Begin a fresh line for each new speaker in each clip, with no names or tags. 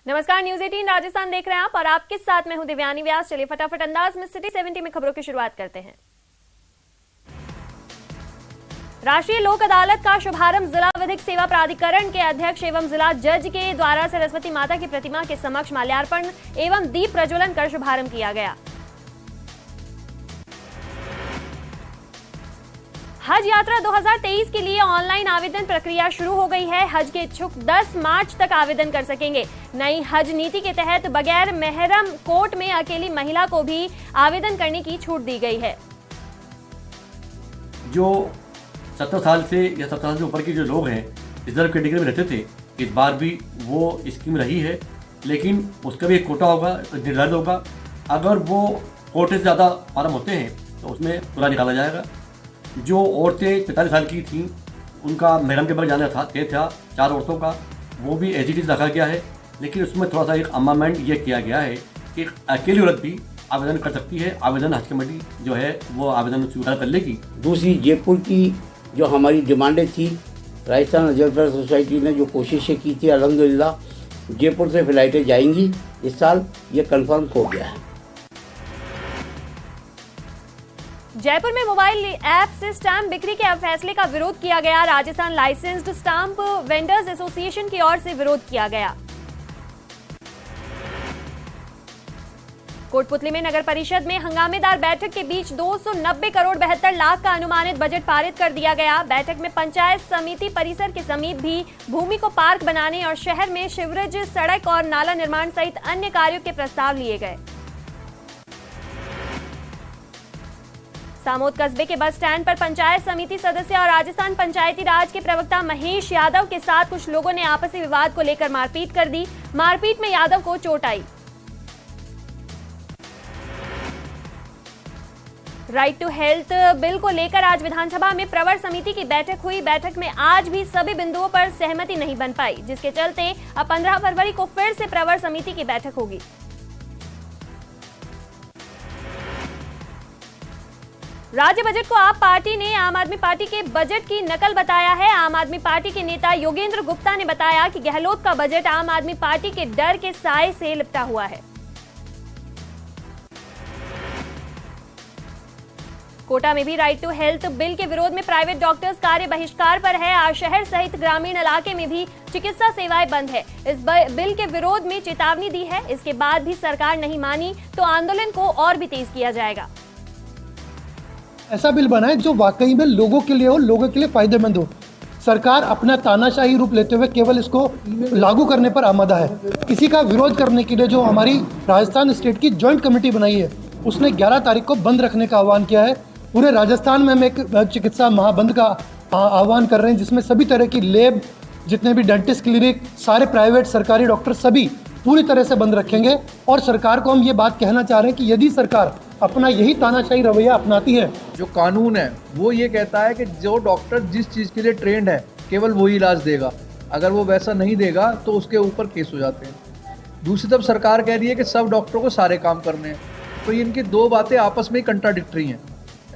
नमस्कार, न्यूज 18 राजस्थान देख रहे हैं आप और आपके साथ मैं हूं दिव्यानी व्यास। चलिए फटाफट अंदाज में सिटी 70 में खबरों की शुरुआत करते हैं। राष्ट्रीय लोक अदालत का शुभारंभ जिला विधिक सेवा प्राधिकरण के अध्यक्ष एवं जिला जज के द्वारा सरस्वती माता की प्रतिमा के समक्ष माल्यार्पण एवं दीप प्रज्वलन कर शुभारंभ किया गया। हज यात्रा 2023 के लिए ऑनलाइन आवेदन प्रक्रिया शुरू हो गई है। हज के इच्छुक 10 मार्च तक आवेदन कर सकेंगे। नई हज नीति के तहत बगैर मेहरम कोर्ट में अकेली महिला को भी आवेदन करने की छूट दी गई है।
जो 70 साल से या 70 साल से ऊपर के जो लोग हैं रिजर्व कैटेगरी में रहते थे, इस बार भी वो स्कीम रही है, लेकिन उसका भी एक कोटा होगा, निर्धारित होगा। अगर वो कोटे से ज़्यादा फार्म होते हैं तो उसमें पूरा निकाला जाएगा। जो औरतें 45 साल की थीं उनका महरम के बगैर जाना था, तय था 4 औरतों का, वो भी एज इट इज रखा गया है, लेकिन उसमें थोड़ा सा एक अमेंडमेंट ये किया गया है कि अकेली औरत भी आवेदन कर सकती है। आवेदन हज कमेटी जो है वो आवेदन स्वीकार कर लेगी।
दूसरी, जयपुर की जो हमारी डिमांडें थी, राजस्थान हज वेलफेयर सोसाइटी ने जो कोशिशें की थी, अल्हम्दुलिल्लाह जयपुर से फ्लाइटें जाएंगी इस साल, ये कंफर्म हो गया है।
जयपुर में मोबाइल ऐप से स्टैंप बिक्री के फैसले का विरोध किया गया। Rajasthan licensed stamp vendors association की ओर से विरोध किया गया। कोटपुतली में नगर परिषद में हंगामेदार बैठक के बीच 290 करोड़ 72 लाख का अनुमानित बजट पारित कर दिया गया। बैठक में पंचायत समिति परिसर के समीप भी भूमि को पार्क बनाने और शहर में सीवरेज, सड़क और नाला निर्माण सहित अन्य कार्यों के प्रस्ताव लिए गए। सामोद कस्बे के बस स्टैंड पर पंचायत समिति सदस्य और राजस्थान पंचायती राज के प्रवक्ता महेश यादव के साथ कुछ लोगों ने आपसी विवाद को लेकर मारपीट कर दी। मारपीट में यादव को चोट आई। राइट टू हेल्थ बिल को लेकर आज विधानसभा में प्रवर समिति की बैठक हुई। बैठक में आज भी सभी बिंदुओं पर सहमति नहीं बन पाई, जिसके चलते अब 15 फरवरी को फिर से प्रवर समिति की बैठक होगी। राज्य बजट को आप पार्टी ने आम आदमी पार्टी के बजट की नकल बताया है। आम आदमी पार्टी के नेता योगेंद्र गुप्ता ने बताया कि गहलोत का बजट आम आदमी पार्टी के डर के साए से लिपटा हुआ है। कोटा में भी राइट टू हेल्थ बिल के विरोध में प्राइवेट डॉक्टर्स कार्य बहिष्कार पर है। आज शहर सहित ग्रामीण इलाके में भी चिकित्सा सेवाएं बंद है। इस बिल के विरोध में चेतावनी दी है। इसके बाद भी सरकार नहीं मानी तो आंदोलन को और भी तेज किया जाएगा।
ऐसा बिल बनाए जो वाकई में लोगों के लिए हो, लोगों के लिए फायदेमंद हो। सरकार अपना तानाशाही रूप लेते हुए केवल इसको लागू करने पर आमादा है। इसी का विरोध करने के लिए जो हमारी राजस्थान स्टेट की जॉइंट कमेटी बनाई है, उसने 11 तारीख को बंद रखने का आह्वान किया है। पूरे राजस्थान में हम एक चिकित्सा महाबंद का आह्वान कर रहे हैं, जिसमें सभी तरह की लैब, जितने भी डेंटिस्ट क्लिनिक, सारे प्राइवेट सरकारी डॉक्टर सभी पूरी तरह से बंद रखेंगे। और सरकार को हम ये बात कहना चाह रहे हैं कि यदि सरकार अपना यही तानाशाही रवैया अपनाती है,
जो कानून है वो ये कहता है कि जो डॉक्टर जिस चीज़ के लिए ट्रेंड है केवल वही इलाज देगा। अगर वो वैसा नहीं देगा तो उसके ऊपर केस हो जाते हैं। दूसरी तरफ सरकार कह रही है कि सब डॉक्टरों को सारे काम करने हैं, तो इनकी दो बातें आपस में कंट्राडिक्टरी हैं।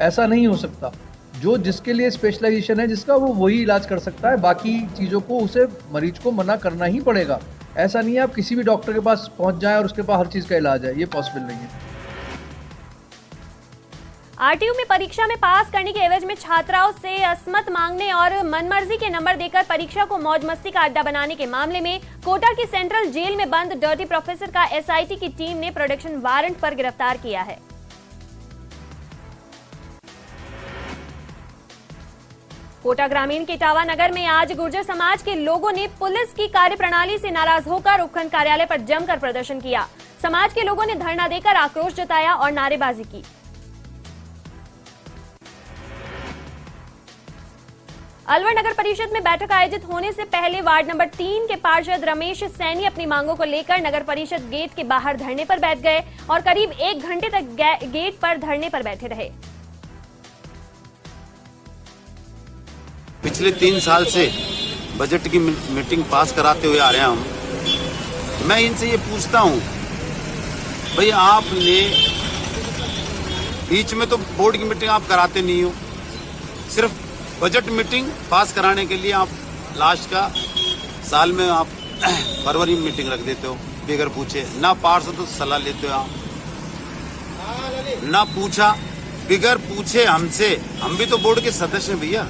ऐसा नहीं हो सकता। जो जिसके लिए स्पेशलाइजेशन है जिसका, वो वही इलाज कर सकता है। बाकी चीज़ों को उसे मरीज को मना करना ही पड़ेगा। ऐसा नहीं है आप किसी भी डॉक्टर के पास पहुंच जाएं और उसके पास हर चीज़ का इलाज है, ये पॉसिबल नहीं है।
आरटीयू में परीक्षा में पास करने के एवज में छात्राओं से असमत मांगने और मनमर्जी के नंबर देकर परीक्षा को मौज मस्ती का अड्डा बनाने के मामले में कोटा की सेंट्रल जेल में बंद डर्टी प्रोफेसर का एसआईटी की टीम ने प्रोडक्शन वारंट पर गिरफ्तार किया है। कोटा ग्रामीण के इटावा नगर में आज गुर्जर समाज के लोगों ने पुलिस की कार्यप्रणाली से नाराज होकर उपखंड कार्यालय पर जमकर प्रदर्शन किया। समाज के लोगों ने धरना देकर आक्रोश जताया और नारेबाजी की। अलवर नगर परिषद में बैठक आयोजित होने से पहले वार्ड नंबर 3 के पार्षद रमेश सैनी अपनी मांगों को लेकर नगर परिषद गेट के बाहर धरने पर बैठ गए और करीब 1 घंटे तक गेट पर धरने पर बैठे रहे।
पिछले 3 साल से बजट की मीटिंग पास कराते हुए आ रहे हैं हम। मैं इनसे ये पूछता हूँ, भाई आपने बीच में तो बोर्ड की मीटिंग आप कराते नहीं हो, सिर्फ बजट मीटिंग पास कराने के लिए आप लास्ट का साल में आप फरवरी में मीटिंग रख देते हो। बगैर पूछे, ना पार्षद से सलाह लेते हो आप, ना पूछा, बगैर पूछे हमसे। हम भी तो बोर्ड के सदस्य हैं भैया।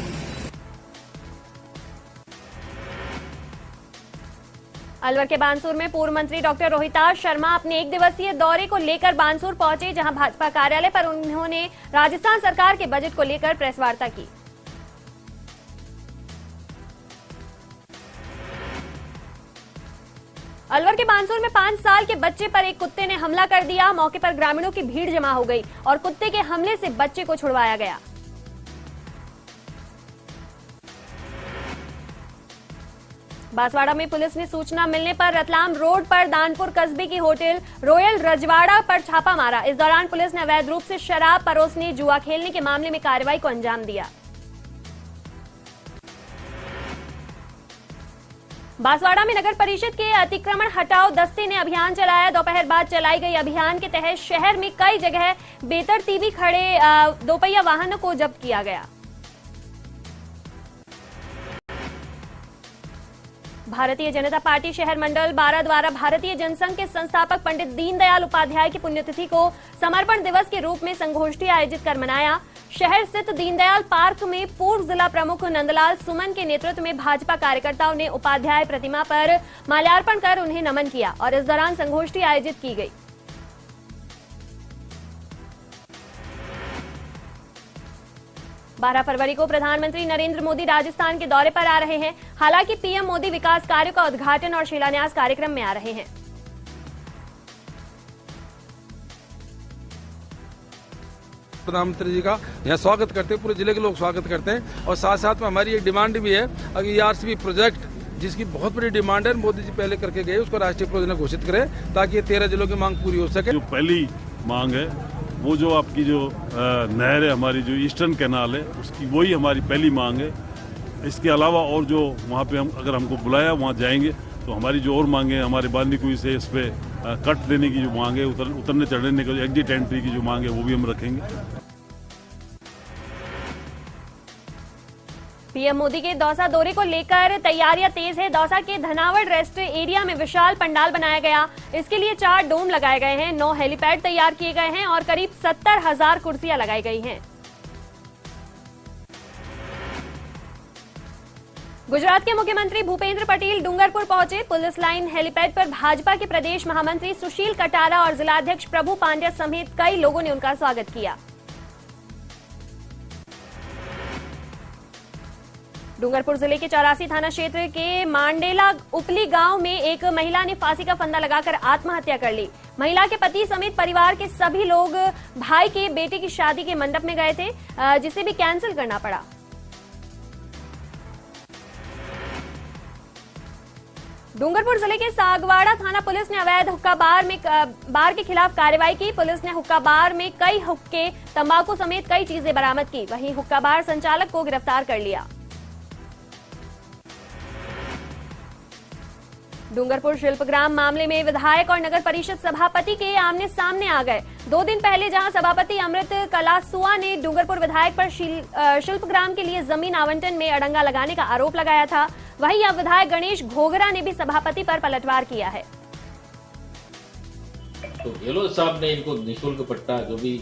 अलवर के बानसूर में पूर्व मंत्री डॉक्टर रोहिताश शर्मा अपने एक दिवसीय दौरे को लेकर बानसूर पहुंचे, जहां भाजपा कार्यालय पर उन्होंने राजस्थान सरकार के बजट को लेकर प्रेस वार्ता की। अलवर के बानसूर में 5 साल के बच्चे पर एक कुत्ते ने हमला कर दिया। मौके पर ग्रामीणों की भीड़ जमा हो गई और कुत्ते के हमले से बच्चे को छुड़वाया गया। बांसवाड़ा में पुलिस ने सूचना मिलने पर रतलाम रोड पर दानपुर कस्बे की होटल रॉयल रजवाड़ा पर छापा मारा। इस दौरान पुलिस ने अवैध रूप से शराब परोसने, जुआ खेलने के मामले में कार्रवाई को अंजाम दिया। बांसवाड़ा में नगर परिषद के अतिक्रमण हटाओ दस्ते ने अभियान चलाया। दोपहर बाद चलाई गई अभियान के तहत शहर में कई जगह बेतरतीबी खड़े दोपहिया वाहनों को जब्त किया गया। भारतीय जनता पार्टी शहर मंडल 12 द्वारा भारतीय जनसंघ के संस्थापक पंडित दीनदयाल उपाध्याय की पुण्यतिथि को समर्पण दिवस के रूप में संगोष्ठी आयोजित कर मनाया। शहर स्थित दीनदयाल पार्क में पूर्व जिला प्रमुख नंदलाल सुमन के नेतृत्व में भाजपा कार्यकर्ताओं ने उपाध्याय प्रतिमा पर माल्यार्पण कर उन्हें नमन किया और इस दौरान संगोष्ठी आयोजित की गई। बारह फरवरी को प्रधानमंत्री नरेंद्र मोदी राजस्थान के दौरे पर आ रहे हैं। हालांकि पीएम मोदी विकास कार्यों का उद्घाटन और शिलान्यास कार्यक्रम में आ रहे हैं।
प्रधानमंत्री जी का यहाँ स्वागत करते हैं, पूरे जिले के लोग स्वागत करते हैं। और साथ साथ में हमारी एक डिमांड भी है, अगर ये आरसीबी प्रोजेक्ट जिसकी बहुत बड़ी डिमांड है, मोदी जी पहले करके गए, उसको राष्ट्रीय प्रोजेक्ट घोषित करें ताकि ये 13 जिलों की मांग पूरी हो सके।
जो पहली मांग है वो जो आपकी जो नहर है, हमारी जो ईस्टर्न कैनाल है, उसकी वही हमारी पहली मांग है। इसके अलावा और जो वहाँ पे हम अगर हमको बुलाया वहाँ जाएंगे तो हमारी जो और मांगे हैं, हमारे बांदीकुई से इस पे कट देने की जो मांग है, उतरने चढ़ने का जो एग्जिट एंट्री की जो मांग है वो भी हम रखेंगे।
पीएम मोदी के दौसा दौरे को लेकर तैयारियां तेज है। दौसा के धनावड़ रेस्ट एरिया में विशाल पंडाल बनाया गया। इसके लिए 4 डोम लगाए गए हैं, 9 हेलीपैड तैयार किए गए हैं और करीब 70,000 कुर्सियां लगाई गई हैं। गुजरात के मुख्यमंत्री भूपेंद्र पटेल डूंगरपुर पहुंचे। पुलिस लाइन हेलीपैड पर भाजपा के प्रदेश महामंत्री सुशील कटारा और जिलाध्यक्ष प्रभु पांड्या समेत कई लोगों ने उनका स्वागत किया। डूंगरपुर जिले के 84 थाना क्षेत्र के मांडेला उपली गांव में एक महिला ने फांसी का फंदा लगाकर आत्महत्या कर ली। महिला के पति समेत परिवार के सभी लोग भाई के बेटे की शादी के मंडप में गए थे, जिसे भी कैंसिल करना पड़ा। डूंगरपुर जिले के सागवाड़ा थाना पुलिस ने अवैध हुक्का बार के खिलाफ कार्रवाई की। पुलिस ने हुक्का बार में कई हुक्के, तंबाकू समेत कई चीजें बरामद की। वहीं हुक्का बार संचालक को गिरफ्तार कर लिया। डूंगरपुर शिल्पग्राम मामले में विधायक और नगर परिषद सभापति के आमने सामने आ गए। 2 दिन पहले जहां सभापति अमृत कलासुआ ने डूंगरपुर विधायक पर शिल्पग्राम के लिए जमीन आवंटन में अड़ंगा लगाने का आरोप लगाया था, वहीं अब विधायक गणेश घोगरा ने भी सभापति पर पलटवार किया है।
तो गहलोत साहब ने इनको निःशुल्क पट्टा, जो भी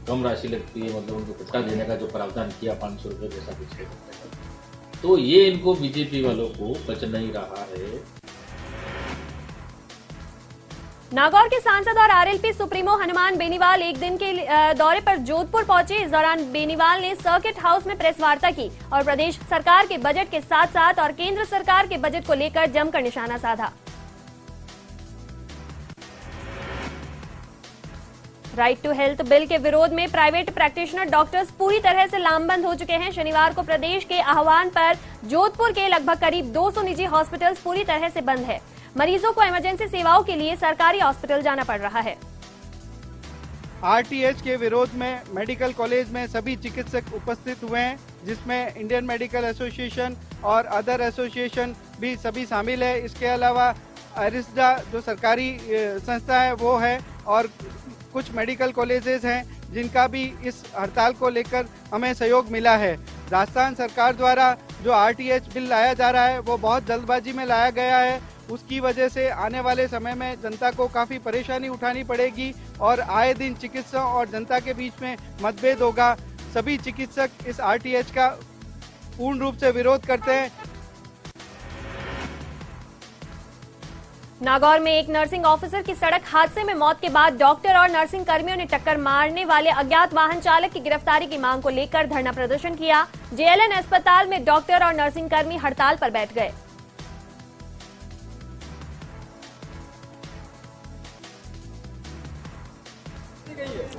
कम राशि लगती है, मतलब उनको पट्टा देने का जो प्रावधान किया 500 रुपए जैसा कुछ, तो ये इनको बीजेपी वालों को बच नहीं रहा है।
नागौर के सांसद और आरएलपी सुप्रीमो हनुमान बेनीवाल एक दिन के दौरे पर जोधपुर पहुंचे। इस दौरान बेनीवाल ने सर्किट हाउस में प्रेस वार्ता की और प्रदेश सरकार के बजट के साथ साथ और केंद्र सरकार के बजट को लेकर जमकर निशाना साधा। राइट टू हेल्थ बिल के विरोध में प्राइवेट प्रैक्टिशनर डॉक्टर्स पूरी तरह से लामबंद हो चुके हैं। शनिवार को प्रदेश के आह्वान पर जोधपुर के लगभग करीब 200 निजी हॉस्पिटल्स पूरी तरह से बंद है। मरीजों को इमरजेंसी सेवाओं के लिए सरकारी हॉस्पिटल जाना पड़ रहा है।
आरटीएच के विरोध में मेडिकल कॉलेज में सभी चिकित्सक उपस्थित हुए हैं, जिसमें इंडियन मेडिकल एसोसिएशन और अदर एसोसिएशन भी सभी शामिल है। इसके अलावा अरिस्डा जो सरकारी संस्था है वो है, और कुछ मेडिकल कॉलेजेस हैं जिनका भी इस हड़ताल को लेकर हमें सहयोग मिला है। राजस्थान सरकार द्वारा जो आरटीएच बिल लाया जा रहा है वो बहुत जल्दबाजी में लाया गया है। उसकी वजह से आने वाले समय में जनता को काफ़ी परेशानी उठानी पड़ेगी और आए दिन चिकित्सकों और जनता के बीच में मतभेद होगा। सभी चिकित्सक इस आरटीएच का पूर्ण रूप से विरोध करते हैं।
नागौर में एक नर्सिंग ऑफिसर की सड़क हादसे में मौत के बाद डॉक्टर और नर्सिंग कर्मियों ने टक्कर मारने वाले अज्ञात वाहन चालक की गिरफ्तारी की मांग को लेकर धरना प्रदर्शन किया। जेएलएन अस्पताल में डॉक्टर और नर्सिंग कर्मी हड़ताल पर बैठ गए।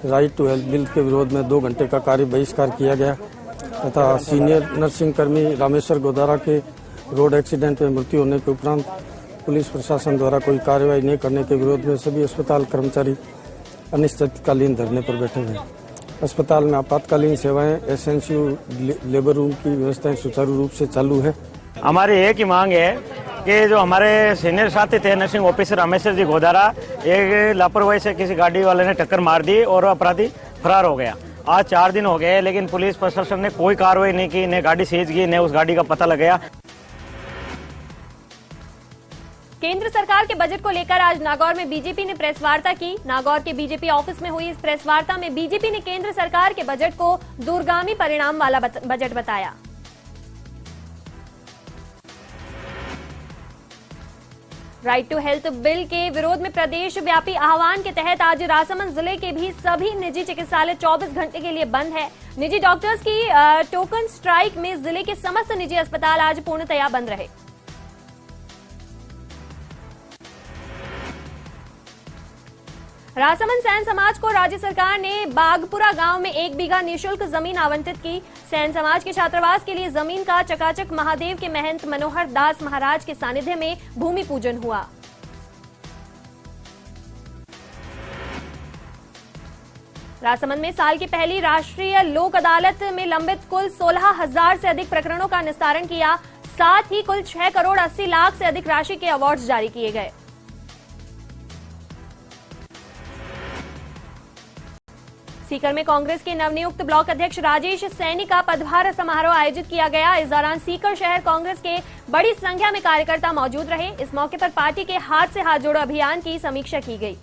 राइट टू हेल्थ बिल के विरोध में 2 घंटे का कार्य बहिष्कार किया गया तथा सीनियर नर्सिंग कर्मी रामेश्वर गोदारा के रोड एक्सीडेंट में मृत्यु होने के उपरांत पुलिस प्रशासन द्वारा कोई कार्रवाई नहीं करने के विरोध में सभी अस्पताल कर्मचारी अनिश्चितकालीन धरने पर बैठे हुए। अस्पताल में आपातकालीन सेवाएं, एसएनसीयू, लेबर रूम की व्यवस्थाएं सुचारू रूप से चालू है।
हमारी एक ही मांग है कि जो हमारे सीनियर साथी थे नर्सिंग ऑफिसर रामेश्वर जी गोदारा, एक लापरवाही से किसी गाड़ी वाले ने टक्कर मार दी और अपराधी फरार हो गया। आज 4 दिन हो गए लेकिन पुलिस प्रशासन ने कोई कार्रवाई नहीं की, न गाड़ी सीज की, न उस गाड़ी का पता लगाया।
केंद्र सरकार के बजट को लेकर आज नागौर में बीजेपी ने प्रेस वार्ता की। नागौर के बीजेपी ऑफिस में हुई इस प्रेस वार्ता में बीजेपी ने केंद्र सरकार के बजट को दूरगामी परिणाम वाला बजट बताया। राइट टू हेल्थ बिल के विरोध में प्रदेश व्यापी आह्वान के तहत आज राजसमंद जिले के भी सभी निजी चिकित्सालय 24 घंटे के लिए बंद है। निजी डॉक्टर्स की टोकन स्ट्राइक में जिले के समस्त निजी अस्पताल आज पूर्णतया बंद रहे। राजसमंद सैन समाज को राज्य सरकार ने बागपुरा गांव में 1 बीघा निःशुल्क जमीन आवंटित की। सैन समाज के छात्रावास के लिए जमीन का चकाचक महादेव के महंत मनोहर दास महाराज के सानिध्य में भूमि पूजन हुआ। राजसमंद में साल की पहली राष्ट्रीय लोक अदालत में लंबित कुल 16,000 से अधिक प्रकरणों का निस्तारण किया। साथ ही कुल 6 करोड़ 80 लाख से अधिक राशि के अवार्ड जारी किए गए। सीकर में कांग्रेस के नवनियुक्त ब्लॉक अध्यक्ष राजेश सैनी का पदभार समारोह आयोजित किया गया। इस दौरान सीकर शहर कांग्रेस के बड़ी संख्या में कार्यकर्ता मौजूद रहे। इस मौके पर पार्टी के हाथ से हाथ जोड़ो अभियान की समीक्षा की गई।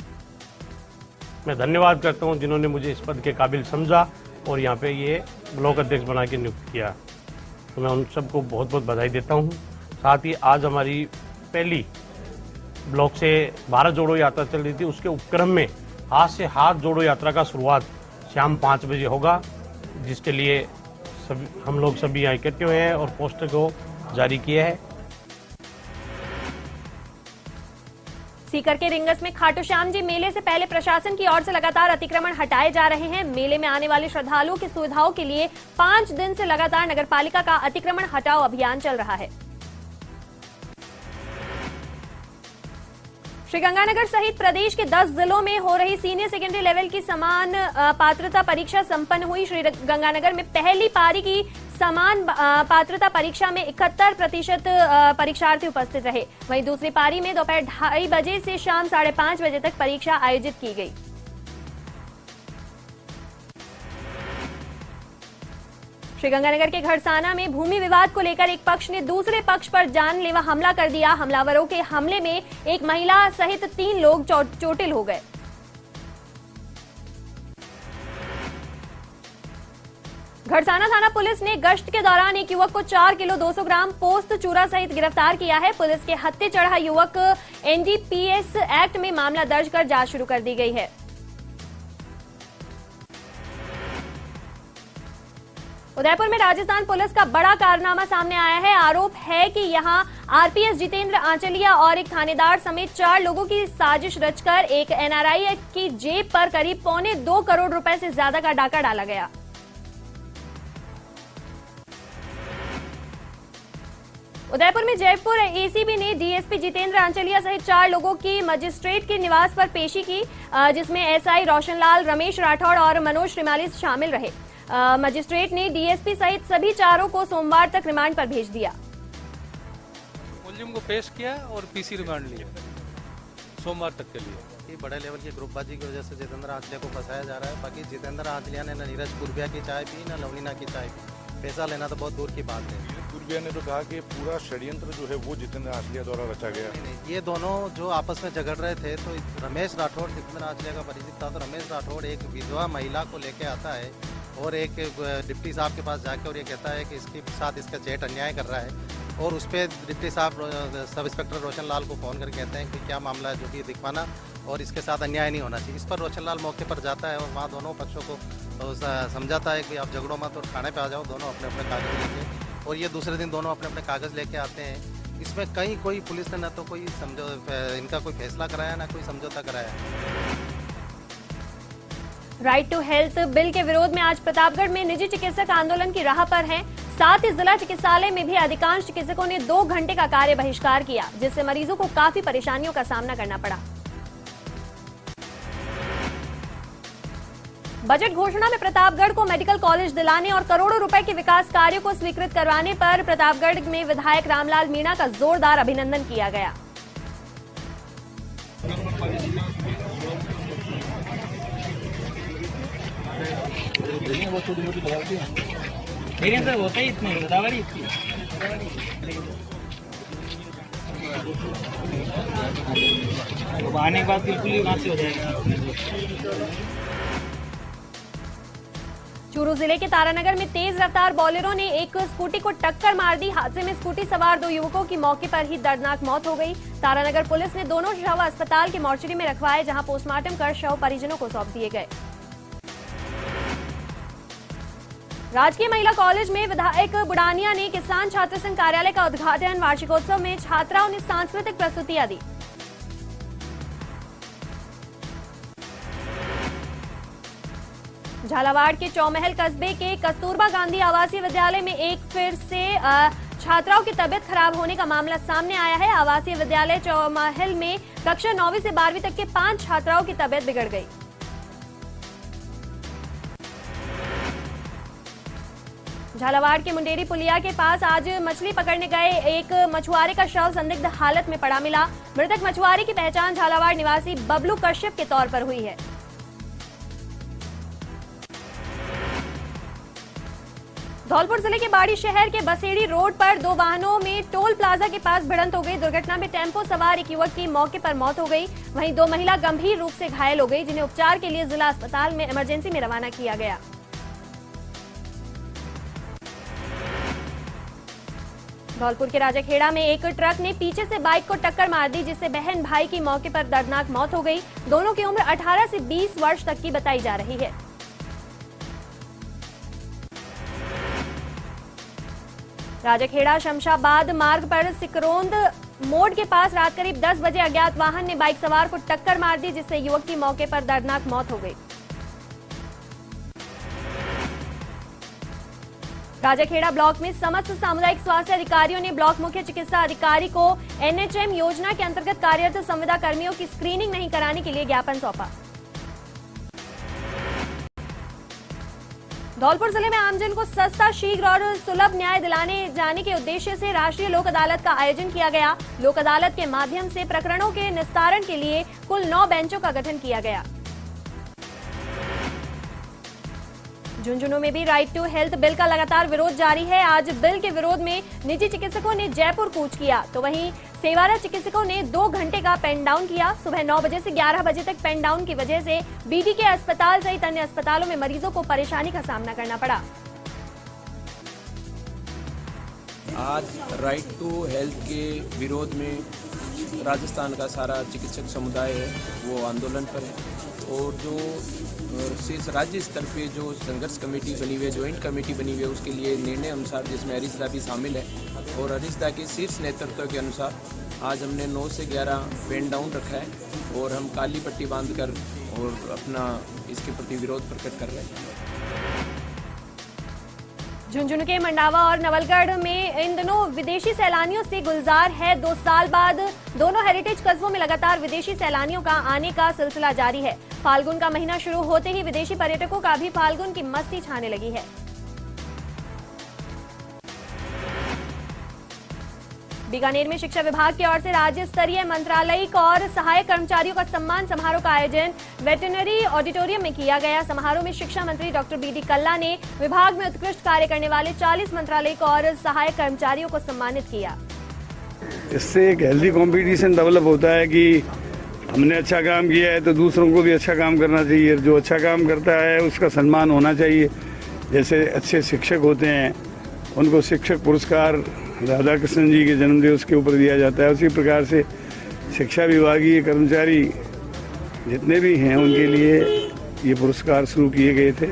मैं धन्यवाद करता हूं जिन्होंने मुझे इस पद के काबिल समझा और यहां पे ये ब्लॉक अध्यक्ष बना के नियुक्त किया, तो मैं उन सबको बहुत बहुत बधाई देता हूं। साथ ही आज हमारी पहली ब्लॉक से भारत जोड़ो यात्रा चल रही थी, उसके उपक्रम में हाथ से हाथ जोड़ो यात्रा का शुरुआत शाम 5 बजे होगा, जिसके लिए हम लोग सभी यहाँ इकट्ठे हुए हैं और पोस्टर को जारी किया है।
सीकर के रिंगस में खाटू श्याम जी मेले से पहले प्रशासन की ओर से लगातार अतिक्रमण हटाए जा रहे हैं। मेले में आने वाले श्रद्धालुओं की सुविधाओं के लिए 5 दिन से लगातार नगरपालिका का अतिक्रमण हटाओ अभियान चल रहा है। श्रीगंगानगर सहित प्रदेश के 10 जिलों में हो रही सीनियर सेकेंडरी लेवल की समान पात्रता परीक्षा संपन्न हुई। श्रीगंगानगर में पहली पारी की समान पात्रता परीक्षा में 71% परीक्षार्थी उपस्थित रहे। वहीं दूसरी पारी में दोपहर 2:30 बजे से शाम 5:30 बजे तक परीक्षा आयोजित की गई। श्रीगंगानगर के घड़साना में भूमि विवाद को लेकर एक पक्ष ने दूसरे पक्ष पर जानलेवा हमला कर दिया। हमलावरों के हमले में एक महिला सहित 3 लोग चोटिल हो गए। घड़साना थाना पुलिस ने गश्त के दौरान एक युवक को 4 किलो 200 ग्राम पोस्त चूरा सहित गिरफ्तार किया है। पुलिस के हत्थे चढ़ा युवक एनडीपीएस एक्ट में मामला दर्ज कर जांच शुरू कर दी गई है। उदयपुर में राजस्थान पुलिस का बड़ा कारनामा सामने आया है। आरोप है कि यहां आरपीएस जितेंद्र आंचलिया और एक थानेदार समेत 4 लोगों की साजिश रचकर एक एनआरआई की जेब पर करीब 2.25 करोड़ रुपए से ज्यादा का डाका डाला गया। उदयपुर में जयपुर एसीबी ने डीएसपी जितेंद्र आंचलिया सहित 4 लोगों की मजिस्ट्रेट के निवास पर पेशी की, जिसमें एसआई रोशनलाल, रमेश राठौड़ और मनोज श्रीमाली शामिल रहे। मजिस्ट्रेट ने डीएसपी सहित सभी 4 को सोमवार तक रिमांड पर भेज दिया।
मुलजिम को पेश किया और पीसी रिमांड लिया सोमवार तक के लिए।
ये बड़े लेवल की ग्रुपबाजी की वजह से जितेंद्र आंचलिया को फंसाया जा रहा है। बाकी जितेंद्र आंचलिया ने न नीरज पुरबिया की चाय पी, न लवलीना की चाय पी। पैसा लेना तो बहुत दूर की बात है।
पूर्विया ने तो कहा कि पूरा षड्यंत्र जो है वो जितेंद्र आचलिया द्वारा रचा गया।
ये दोनों जो आपस में झगड़ रहे थे, तो रमेश राठौड़ जितेंद्र आचलिया का परिचित था, तो रमेश राठौड़ एक विधवा महिला को लेके आता है और एक डिप्टी साहब के पास जाके और ये कहता है कि इसके साथ इसका जेठ अन्याय कर रहा है, और उस पर डिप्टी साहब सब इंस्पेक्टर रोशन लाल को फ़ोन करके कहते हैं कि क्या मामला है, जो भी दिखवाना और इसके साथ अन्याय नहीं होना चाहिए। इस पर रोशन लाल मौके पर जाता है और वहाँ दोनों पक्षों को समझाता है कि आप झगड़ो मत और थाने पे आ जाओ, दोनों अपने अपने कागज लेके, और ये दूसरे दिन दोनों अपने अपने कागज लेके आते हैं। इसमें कहीं कोई पुलिस ने न तो कोई इनका कोई फैसला कराया, ना कोई समझौता कराया।
राइट टू हेल्थ बिल के विरोध में आज प्रतापगढ़ में निजी चिकित्सक आंदोलन की राह पर हैं। साथ ही जिला चिकित्सालय में भी अधिकांश चिकित्सकों ने 2 घंटे का कार्य बहिष्कार किया, जिससे मरीजों को काफी परेशानियों का सामना करना पड़ा। बजट घोषणा में प्रतापगढ़ को मेडिकल कॉलेज दिलाने और करोड़ों रुपए के विकास कार्यों को स्वीकृत करवाने पर प्रतापगढ़ में विधायक रामलाल मीणा का जोरदार अभिनंदन किया गया।
होता ही इतनी बराबरी आने के बाद बिल्कुल ही वहां से हो जाएगा।
चूरू जिले के तारानगर में तेज रफ्तार बोलेरो ने एक स्कूटी को टक्कर मार दी। हादसे में स्कूटी सवार 2 युवकों की मौके पर ही दर्दनाक मौत हो गई। तारानगर पुलिस ने दोनों शव अस्पताल के मोर्चरी में रखवाए, जहां पोस्टमार्टम कर शव परिजनों को सौंप दिए गए। राजकीय महिला कॉलेज में विधायक बुडानिया ने किसान छात्र संघ कार्यालय का उद्घाटन। वार्षिकोत्सव में छात्राओं ने सांस्कृतिक प्रस्तुतियां दी। झालावाड़ के चौमहल कस्बे के कस्तूरबा गांधी आवासीय विद्यालय में एक फिर से छात्राओं की तबियत खराब होने का मामला सामने आया है। आवासीय विद्यालय चौमहल में कक्षा 9वीं से 12वीं तक के 5 छात्राओं की तबियत बिगड़ गई। झालावाड़ के मुंडेरी पुलिया के पास आज मछली पकड़ने गए एक मछुआरे का शव संदिग्ध हालत में पड़ा मिला। मृतक मछुआरे की पहचान झालावाड़ निवासी बबलू कश्यप के तौर पर हुई है। धौलपुर जिले के बाड़ी शहर के बसेड़ी रोड पर 2 वाहनों में टोल प्लाजा के पास भिड़ंत हो गई। दुर्घटना में टेम्पो सवार एक युवक की मौके पर मौत हो गई। वहीं 2 महिला गंभीर रूप से घायल हो गई, जिन्हें उपचार के लिए जिला अस्पताल में इमरजेंसी में रवाना किया गया। धौलपुर के राजाखेड़ा में एक ट्रक ने पीछे से बाइक को टक्कर मार दी, जिससे बहन भाई की मौके पर दर्दनाक मौत हो गई। दोनों की उम्र 18 से 20 वर्ष तक की बताई जा रही है। राजाखेड़ा शमशाबाद मार्ग पर सिकरोंद मोड़ के पास रात करीब 10 बजे अज्ञात वाहन ने बाइक सवार को टक्कर मार दी, जिससे युवक की मौके पर दर्दनाक मौत हो गई। राजाखेड़ा ब्लॉक में समस्त सामुदायिक स्वास्थ्य अधिकारियों ने ब्लॉक मुख्य चिकित्सा अधिकारी को NHM योजना के अंतर्गत कार्यरत संविदा कर्मियों की स्क्रीनिंग नहीं कराने के लिए ज्ञापन सौंपा। धौलपुर जिले में आमजन को सस्ता, शीघ्र और सुलभ न्याय दिलाने जाने के उद्देश्य से राष्ट्रीय लोक अदालत का आयोजन किया गया। लोक अदालत के माध्यम से प्रकरणों के निस्तारण के लिए कुल 9 बेंचों का गठन किया गया। झुंझुनू में भी राइट टू हेल्थ बिल का लगातार विरोध जारी है। आज बिल के विरोध में निजी चिकित्सकों ने जयपुर कूच किया, तो वहीं सेवारत चिकित्सकों ने 2 घंटे का पेन डाउन किया। सुबह 9 बजे से 11 बजे तक पेन डाउन की वजह से BDK अस्पताल सहित अन्य अस्पतालों में मरीजों को परेशानी का सामना करना पड़ा।
आज राइट टू हेल्थ के विरोध में राजस्थान का सारा चिकित्सक समुदाय है वो आंदोलन पर है, और जो शीर्ष राज्य स्तर पे जो संघर्ष कमेटी बनी हुई है, ज्वाइंट कमेटी बनी हुई है, उसके लिए निर्णय अनुसार जिसमें हरीशदा भी शामिल है, और हरीशदा के शीर्ष नेतृत्व के अनुसार आज हमने 9 से 11 पेन डाउन रखा है और हम काली पट्टी बांधकर और अपना इसके प्रति विरोध प्रकट कर रहे हैं।
झुंझुनू के मंडावा और नवलगढ़ में इन दिनों विदेशी सैलानियों से गुलजार है। 2 साल बाद दोनों हेरिटेज कस्बों में लगातार विदेशी सैलानियों का आने का सिलसिला जारी है। फाल्गुन का महीना शुरू होते ही विदेशी पर्यटकों का भी फाल्गुन की मस्ती छाने लगी है। बीकानेर में शिक्षा विभाग की ओर से राज्य स्तरीय मंत्रालयिक और सहायक कर्मचारियों का सम्मान समारोह का आयोजन वेटरनरी ऑडिटोरियम में किया गया। समारोह में शिक्षा मंत्री डॉक्टर बी.डी. कल्ला ने विभाग में उत्कृष्ट कार्य करने वाले 40 मंत्रालयिक और सहायक कर्मचारियों को सम्मानित किया।
इससे एक हेल्दी कंपटीशन डेवलप होता है कि हमने अच्छा काम किया है तो दूसरों को भी अच्छा काम करना चाहिए। जो अच्छा काम करता है उसका सम्मान होना चाहिए। जैसे अच्छे शिक्षक होते हैं उनको शिक्षक पुरस्कार राधा कृष्ण जी के जन्मदिवस के ऊपर दिया जाता है। उसी प्रकार से शिक्षा विभागीय कर्मचारी जितने भी हैं उनके लिए ये पुरस्कार शुरू किए गए थे।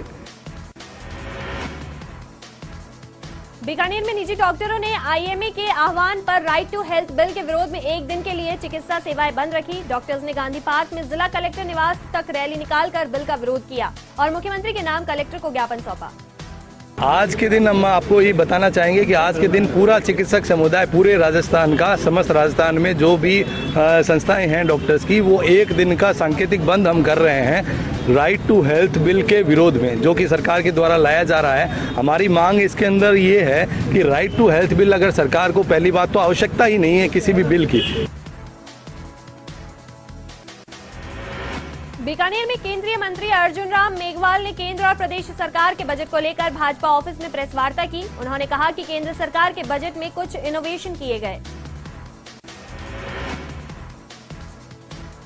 बीकानेर में निजी डॉक्टरों ने आईएमए के आह्वान पर राइट टू हेल्थ बिल के विरोध में एक दिन के लिए चिकित्सा सेवाएं बंद रखी। डॉक्टर्स ने गांधी पार्क में जिला कलेक्टर निवास तक रैली निकालकर बिल का विरोध किया और मुख्यमंत्री के नाम कलेक्टर को ज्ञापन सौंपा।
आज के दिन हम आपको ये बताना चाहेंगे कि आज के दिन पूरा चिकित्सक समुदाय पूरे राजस्थान का, समस्त राजस्थान में जो भी संस्थाएं हैं डॉक्टर्स की, वो एक दिन का सांकेतिक बंद हम कर रहे हैं राइट टू हेल्थ बिल के विरोध में, जो कि सरकार के द्वारा लाया जा रहा है। हमारी मांग इसके अंदर ये है कि राइट टू हेल्थ बिल, अगर सरकार को पहली बात तो आवश्यकता ही नहीं है किसी भी बिल की।
बीकानेर में केंद्रीय मंत्री अर्जुन राम मेघवाल ने केंद्र और प्रदेश सरकार के बजट को लेकर भाजपा ऑफिस में प्रेस वार्ता की। उन्होंने कहा कि केंद्र सरकार के बजट में कुछ इनोवेशन किए गए।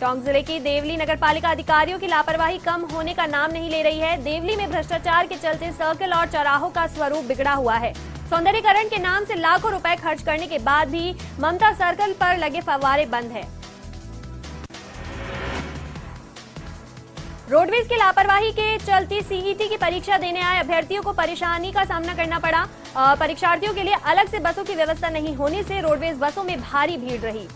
टोंक जिले की देवली नगरपालिका अधिकारियों की लापरवाही कम होने का नाम नहीं ले रही है। देवली में भ्रष्टाचार के चलते सर्कल और चौराहों का स्वरूप बिगड़ा हुआ है। सौंदर्यीकरण के नाम से लाखों रुपए खर्च करने के बाद भी ममता सर्कल पर लगे फव्वारे बंद है। रोडवेज की लापरवाही के चलते सीईटी की परीक्षा देने आए अभ्यर्थियों को परेशानी का सामना करना पड़ा। परीक्षार्थियों के लिए अलग से बसों की व्यवस्था नहीं होने से रोडवेज बसों में भारी भीड़ रही।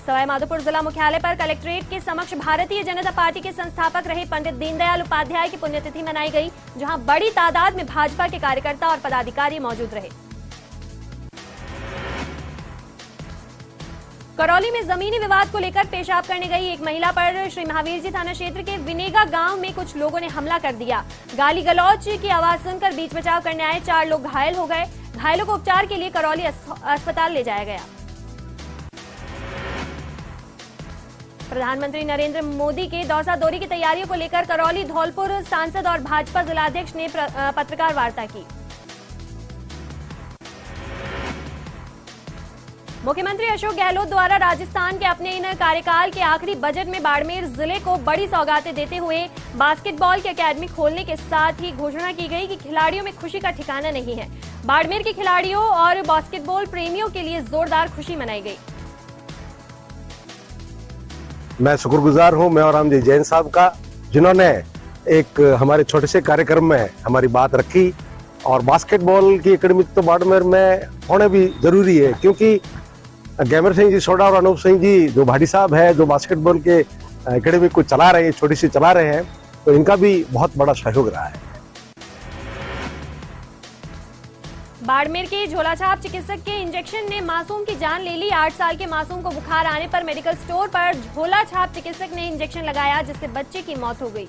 सवाईमाधोपुर जिला मुख्यालय पर कलेक्ट्रेट के समक्ष भारतीय जनता पार्टी के संस्थापक रहे पंडित दीनदयाल उपाध्याय की पुण्यतिथि मनाई गई, जहां बड़ी तादाद में भाजपा के कार्यकर्ता और पदाधिकारी मौजूद रहे। करौली में जमीनी विवाद को लेकर पेशाब करने गई एक महिला पर श्री महावीर जी थाना क्षेत्र के विनेगा गांव में कुछ लोगों ने हमला कर दिया। गाली गलौज की आवाज सुनकर बीच बचाव करने आए 4 लोग घायल हो गए। घायलों को उपचार के लिए करौली अस्पताल ले जाया गया। प्रधानमंत्री नरेंद्र मोदी के दौसा दौरे की तैयारियों को लेकर करौली धौलपुर सांसद और भाजपा जिलाध्यक्ष ने पत्रकार वार्ता की। मुख्यमंत्री अशोक गहलोत द्वारा राजस्थान के अपने इन कार्यकाल के आखिरी बजट में बाड़मेर जिले को बड़ी सौगातें देते हुए बास्केटबॉल की अकेडमी खोलने के साथ ही घोषणा की गई कि खिलाड़ियों में खुशी का ठिकाना नहीं है। बाड़मेर के खिलाड़ियों और बास्केटबॉल प्रेमियों के लिए जोरदार खुशी मनाई गई।
मैं शुक्रगुजार हूं मेवाराम जी जैन साहब का, जिन्होंने एक हमारे छोटे से कार्यक्रम में हमारी बात रखी। और बास्केटबॉल की एकेडमी तो बाड़मेर में होने भी जरूरी है, क्योंकि गैमर सिंह जी सोडा और अनूप सिंह जी जो भाटी साहब है, जो बास्केटबॉल के एकेडमी को चला रहे हैं, छोटी सी चला रहे हैं, तो इनका भी बहुत बड़ा सहयोग रहा है।
बाड़मेर के झोलाछाप चिकित्सक के इंजेक्शन ने मासूम की जान ले ली। 8 साल के मासूम को बुखार आने पर मेडिकल स्टोर पर झोलाछाप चिकित्सक ने इंजेक्शन लगाया, जिससे बच्चे की मौत हो गई।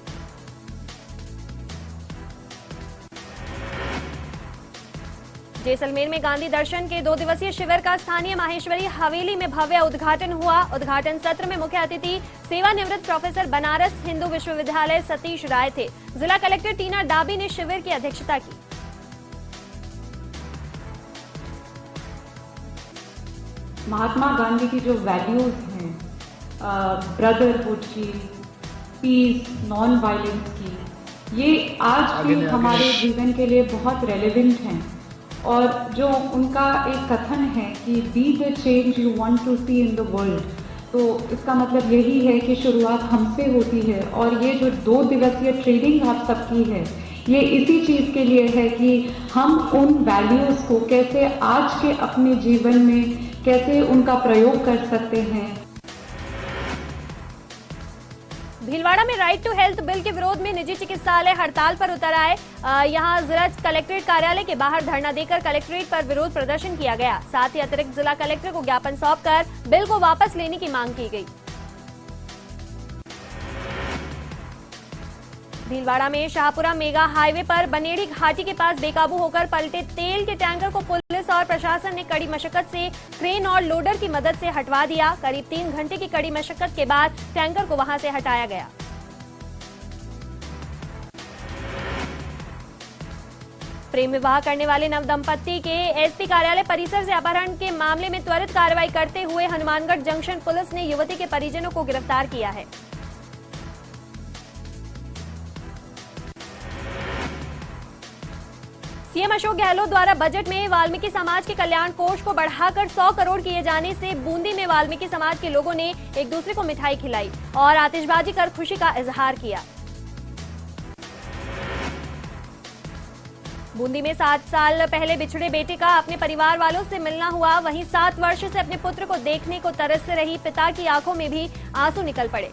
जैसलमेर में गांधी दर्शन के 2 दिवसीय शिविर का स्थानीय माहेश्वरी हवेली में भव्य उद्घाटन हुआ। उद्घाटन सत्र में मुख्य अतिथि सेवानिवृत्त प्रोफेसर बनारस हिंदू विश्वविद्यालय सतीश राय थे। जिला कलेक्टर टीना डाबी ने शिविर की अध्यक्षता की।
महात्मा गांधी की जो वैल्यूज हैं, ब्रदरहुड की, पीस, नॉन वायलेंस की, ये आज भी हमारे जीवन के लिए बहुत रेलेवेंट हैं। और जो उनका एक कथन है कि be the change you want to see in the world, तो इसका मतलब यही है कि शुरुआत हमसे होती है। और ये जो 2 दिवसीय ट्रेनिंग आप सबकी है, ये इसी चीज़ के लिए है कि हम उन वैल्यूज़ को कैसे आज के अपने जीवन में कैसे उनका प्रयोग कर सकते हैं।
भीलवाड़ा में राइट टू हेल्थ बिल के विरोध में निजी चिकित्सालय हड़ताल पर उतर आए। यहां जिला कलेक्ट्रेट कार्यालय के बाहर धरना देकर कलेक्ट्रेट पर विरोध प्रदर्शन किया गया। साथ ही अतिरिक्त जिला कलेक्टर को ज्ञापन सौंपकर बिल को वापस लेने की मांग की गई। भीलवाड़ा में शाहपुरा मेगा हाईवे पर बनेड़ी घाटी के पास बेकाबू होकर पलटे तेल के टैंकर को पुलिस और प्रशासन ने कड़ी मशक्कत से क्रेन और लोडर की मदद से हटवा दिया। करीब 3 घंटे की कड़ी मशक्कत के बाद टैंकर को वहां से हटाया गया। प्रेम विवाह करने वाले नवदंपति के एसपी कार्यालय परिसर से अपहरण के मामले में त्वरित कार्रवाई करते हुए हनुमानगढ़ जंक्शन पुलिस ने युवती के परिजनों को गिरफ्तार किया है। सीएम अशोक गहलोत द्वारा बजट में वाल्मीकि समाज के कल्याण कोष को बढ़ाकर 100 करोड़ किए जाने से बूंदी में वाल्मीकि समाज के लोगों ने एक दूसरे को मिठाई खिलाई और आतिशबाजी कर खुशी का इजहार किया। बूंदी में 7 साल पहले बिछड़े बेटे का अपने परिवार वालों से मिलना हुआ। वहीं 7 वर्ष से अपने पुत्र को देखने को तरस रही पिता की आंखों में भी आंसू निकल पड़े।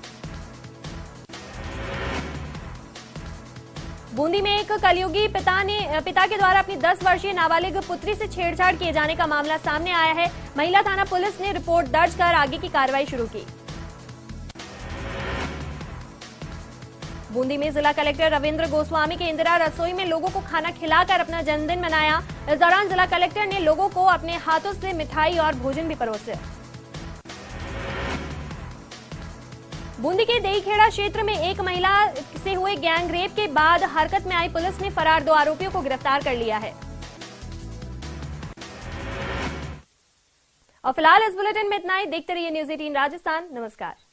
बूंदी में एक कलयुगी पिता के द्वारा अपनी 10 वर्षीय नाबालिग पुत्री से छेड़छाड़ किए जाने का मामला सामने आया है। महिला थाना पुलिस ने रिपोर्ट दर्ज कर आगे की कार्रवाई शुरू की। बूंदी में जिला कलेक्टर रविंद्र गोस्वामी के इंदिरा रसोई में लोगों को खाना खिलाकर अपना जन्मदिन मनाया। इस दौरान जिला कलेक्टर ने लोगों को अपने हाथों से मिठाई और भोजन भी परोसे। बूंदी के देईखेड़ा क्षेत्र में एक महिला से हुए गैंग रेप के बाद हरकत में आई पुलिस ने फरार 2 आरोपियों को गिरफ्तार कर लिया है। और फिलहाल इस बुलेटिन में इतना ही। देखते रहिए न्यूज़ 18 राजस्थान। नमस्कार।